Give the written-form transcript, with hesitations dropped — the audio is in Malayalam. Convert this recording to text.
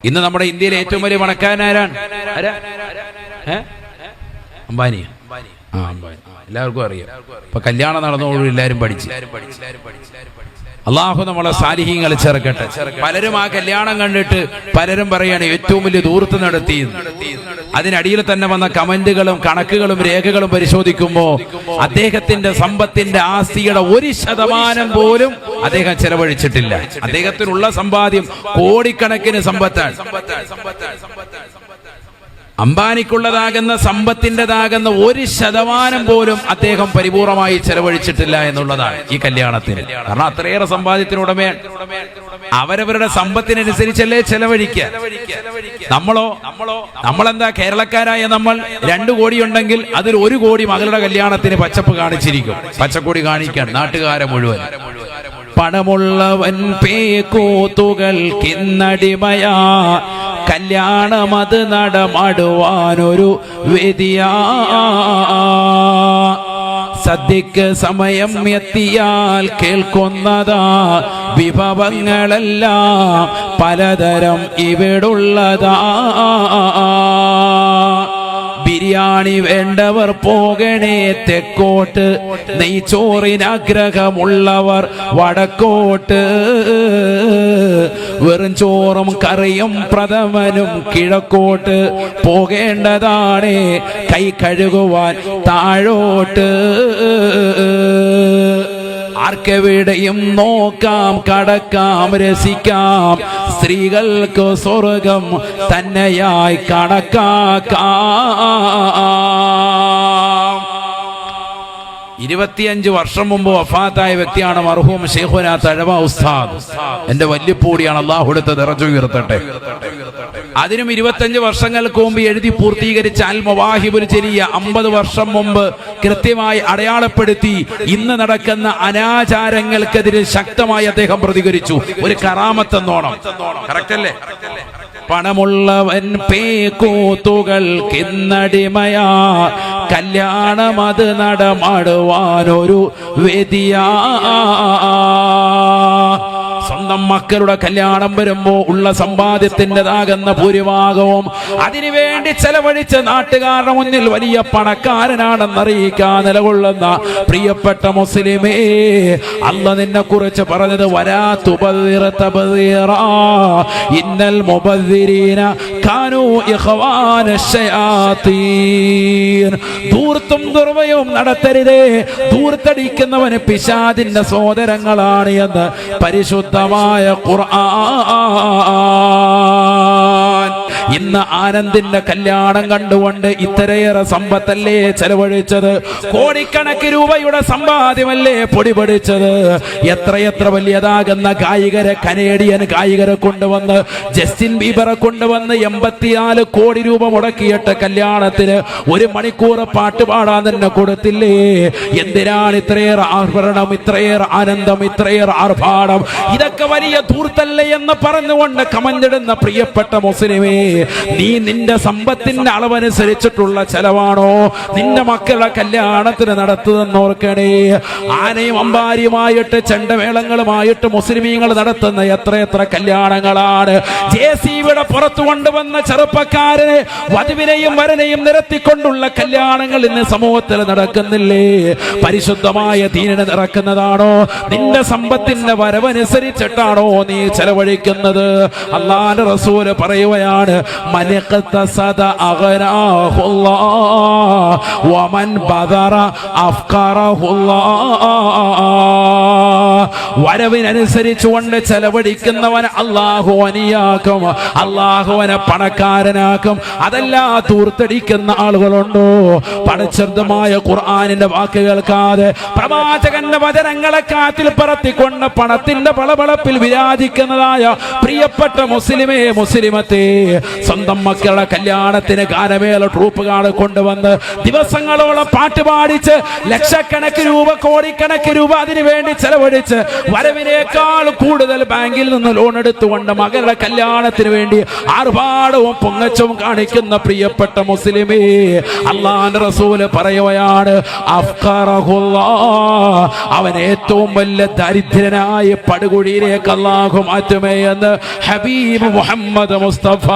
ഇന്ന് നമ്മുടെ ഇന്ത്യയിലെ ഏറ്റവും വലിയ പണക്കാരനാരാണ്? അംബാനി. അംബാനി എല്ലാവർക്കും അറിയാം. ഇപ്പൊ കല്യാണം നടന്നോളൂ എല്ലാവരും പഠിച്ചു. അള്ളാഹു നമ്മളെ സാലിഹീങ്ങളെ ചേർക്കട്ടെ. പലരും ആ കല്യാണം കണ്ടിട്ട് പലരും പറയാണ് ഏറ്റവും വലിയ ദൂർത്ത് നടത്തി. അതിനടിയിൽ തന്നെ വന്ന കമന്റുകളും കണക്കുകളും രേഖകളും പരിശോധിക്കുമ്പോ അദ്ദേഹത്തിന്റെ സമ്പത്തിന്റെ ആസ്തിയുടെ 1% പോലും അദ്ദേഹം ചെലവഴിച്ചിട്ടില്ല. അദ്ദേഹത്തിനുള്ള സമ്പാദ്യം കോടിക്കണക്കിന് സമ്പത്താണ്. അംബാനിക്കുള്ളതാകുന്ന സമ്പത്തിൻ്റെതാകുന്ന 1% പോലും അദ്ദേഹം പരിപൂർണമായി ചെലവഴിച്ചിട്ടില്ല എന്നുള്ളതാണ് ഈ കല്യാണത്തിന്. കാരണം അത്രയേറെ സമ്പാദ്യത്തിനുടമയാണ്. അവരവരുടെ സമ്പത്തിനനുസരിച്ചല്ലേ ചെലവഴിക്കുക. നമ്മളെന്താ കേരളക്കാരായ നമ്മൾ 2 കോടി ഉണ്ടെങ്കിൽ അതിൽ 1 കോടി മകളുടെ കല്യാണത്തിന് പച്ചപ്പ് കാണിച്ചിരിക്കും. പച്ചക്കൊടി കാണിക്കാൻ നാട്ടുകാരെ മുഴുവൻ. പണമുള്ളവൻ പേക്കൂത്തുകൾ കിന്നടിമയാ, കല്യാണമത് നടമാടുവാനൊരു വേദിയാ. സദ്യക്ക് സമയം എത്തിയാൽ കേൾക്കുന്നതാ വിഭവങ്ങളെല്ലാം പലതരം ഇവിടുള്ളതാ. ബിരിയാണി വേണ്ടവർ പോകണേ തെക്കോട്ട്, നെയ്ച്ചോറിനാഗ്രഹമുള്ളവർ വടക്കോട്ട്. വെറും ചോറും കറിയും പ്രഥമനും കിഴക്കോട്ട്, പോകേണ്ടതാണ് കൈ കഴുകുവാൻ താഴോട്ട്. ആർക്കെവിടെയും നോക്കാം, കടക്കാം, രസിക്കാം, സ്ത്രീകൾക്ക് സ്വർഗം തന്നെയായി കണക്കാക്കാം. 25 വർഷം മുമ്പ് വഫാത്തായ വ്യക്തിയാണ് മർഹൂം ശൈഖുന തഴവ ഉസ്താദ്. എന്റെ വല്യപ്പൂടിയാണ്, അല്ലാഹു കൊടുത്ത ദറജ ഉയർത്തട്ടെ. അതിനും 25 വർഷങ്ങൾക്ക് മുമ്പ് എഴുതി പൂർത്തീകരിച്ച അൽ മവാഹിബുൽ ജലിയ 50 വർഷം മുമ്പ് കൃത്യമായി അടയാളപ്പെടുത്തി ഇന്ന് നടക്കുന്ന അനാചാരങ്ങൾക്കെതിരെ ശക്തമായി അദ്ദേഹം പ്രതികരിച്ചു. ഒരു കറാമത്തെന്നോണം. കറക്റ്റ് അല്ലേ? പണമുള്ളവൻ പേക്കൂത്തുകൾ കിന്നടിമയാ, കല്യാണമത് നടമാടുവാനൊരു വേദിയാ. സ്വന്തം മക്കളുടെ കല്യാണം വരുമ്പോ ഉള്ള സമ്പാദ്യത്തിൻ്റെതാകുന്ന ഭൂരിഭാഗവും അതിനുവേണ്ടി ചെലവഴിച്ച് നാട്ടുകാരുടെ മുന്നിൽ വലിയ പണക്കാരനാണെന്നറിയിക്കാൻ നിലകൊള്ളുന്ന പ്രിയപ്പെട്ട മുസ്ലിമേ, അല്ലാഹ് നിന്നെ കുറിച്ച് പറഞ്ഞത് വലാ തുബദ്ദിറ തബ്ദീറാ ഇന്നൽ മുബദ്ദിരീന കാനൂ ഇഖ്വാന ശയാത്തീൻ. ധൂർത്തും ദുർവ്യയവും നടത്തരുതേ. ധൂർത്തടിക്കുന്നവന് പിശാചിന്റെ സഹോദരങ്ങളാണ് എന്ന് പരിശുദ്ധമായ ഖുർആൻ. ഇന്ന് ആനന്ദിന്റെ കല്യാണം കണ്ടുകൊണ്ട് ഇത്രയേറെ സമ്പത്തല്ലേ ചെലവഴിച്ചത്? കോടിക്കണക്കിന് രൂപയുടെ സമ്പാദ്യമല്ലേ പൊടിപൊടിച്ചത്? എത്രയെത്ര വലിയതാകുന്ന ഗായികരെ, കനേഡിയൻ ഗായികരെ കൊണ്ടുവന്ന്, ജസ്റ്റിൻ ബീബറെ കൊണ്ടുവന്ന് 84 കോടി രൂപ മുടക്കിയിട്ട് കല്യാണത്തിന് 1 മണിക്കൂർ പാട്ട് പാടാൻ തന്നെ കൊടുത്തില്ലേ? എന്തിനാണ് ഇത്രയേറെ ആഭരണം, ഇത്രയേറെ ആനന്ദം, ഇത്രയേറെ ആർഭാടം? ഇതൊക്കെ വലിയ ധൂർത്തല്ലേ എന്ന് പറഞ്ഞുകൊണ്ട് കമന്റിടുന്ന പ്രിയപ്പെട്ട മുസ്ലിമേ, നീ നിന്റെ സമ്പത്തിന്റെ അളവനുസരിച്ചിട്ടുള്ള ചെലവാണോ നിന്റെ മക്കളുടെ കല്യാണത്തിന് നടത്തുന്നോർക്കണേ. ആനയും അമ്പാരിയുമായിട്ട് ചെണ്ടമേളങ്ങളുമായിട്ട് മുസ്ലിമീങ്ങൾ നടത്തുന്ന എത്രയെത്ര കല്യാണങ്ങളാണ്. JCBയുടെ പുറത്തു കൊണ്ടുവന്ന ചെറുപ്പക്കാരനെ, വധുവിനെയും വരനെയും നിരത്തിക്കൊണ്ടുള്ള കല്യാണങ്ങൾ ഇന്ന് സമൂഹത്തിൽ നടക്കുന്നില്ലേ? പരിശുദ്ധമായ ദീനിനെ നടക്കുന്നതാണോ? നിന്റെ സമ്പത്തിന്റെ വരവനുസരിച്ചിട്ടാണോ നീ ചെലവഴിക്കുന്നത്? അല്ലാഹുവിന്റെ റസൂല് പറയുകയാണ്, മനിഖ്തസദ അഗ്നാഹുല്ലാഹ് വമൻ ബദറ അഫ്ഖറഹുല്ലാഹ്. വരവിനനുസരിച്ചുകൊണ്ട് ചെലവഴിക്കുന്നവൻ അല്ലാഹു അനിയാക്കും, അല്ലാഹുവിനെ പണക്കാരനാക്കും. അതല്ല ധൂർത്തടിക്കുന്ന ആളുകളുണ്ടോ? പടച്ചബ്ദമായ ഖുർആനിന്റെ വാക്ക് കേൾക്കാതെ, പ്രവാചകന്റെ വചനങ്ങളെ കാറ്റിൽ പറത്തിക്കൊണ്ട് പണത്തിന്റെ പളപളപ്പിൽ വിരാജിക്കുന്നതായ പ്രിയപ്പെട്ട മുസ്ലിമേ, മുസ്ലിമത്തെ, സ്വന്തം മക്കളുടെ കല്യാണത്തിന് ഗാനമേള ട്രൂപ്പുകാരെ കൊണ്ടുവന്ന് ദിവസങ്ങളോളം പാട്ട് പാടിച്ച് ലക്ഷക്കണക്കിന് രൂപ കോടിക്കണക്കിന് രൂപ അതിനു വേണ്ടി ചെലവഴിച്ച് വരവിനേക്കാൾ കൂടുതൽ ബാങ്കിൽ നിന്ന് ലോൺ എടുത്തുകൊണ്ട് മകളുടെ കല്യാണത്തിന് വേണ്ടി ആർഭാടവും പൊങ്ങച്ചവും കാണിക്കുന്ന പ്രിയപ്പെട്ട മുസ്ലിമേ, അല്ലാഹുവിന്റെ റസൂല് പറയുകയാണ് അവൻ ഏറ്റവും വലിയ ദരിദ്രനായ പടുകുഴിയിലേക്ക് അല്ലാഹു മാറ്റുമേ എന്ന് ഹബീബ് മുഹമ്മദ് മുസ്തഫ.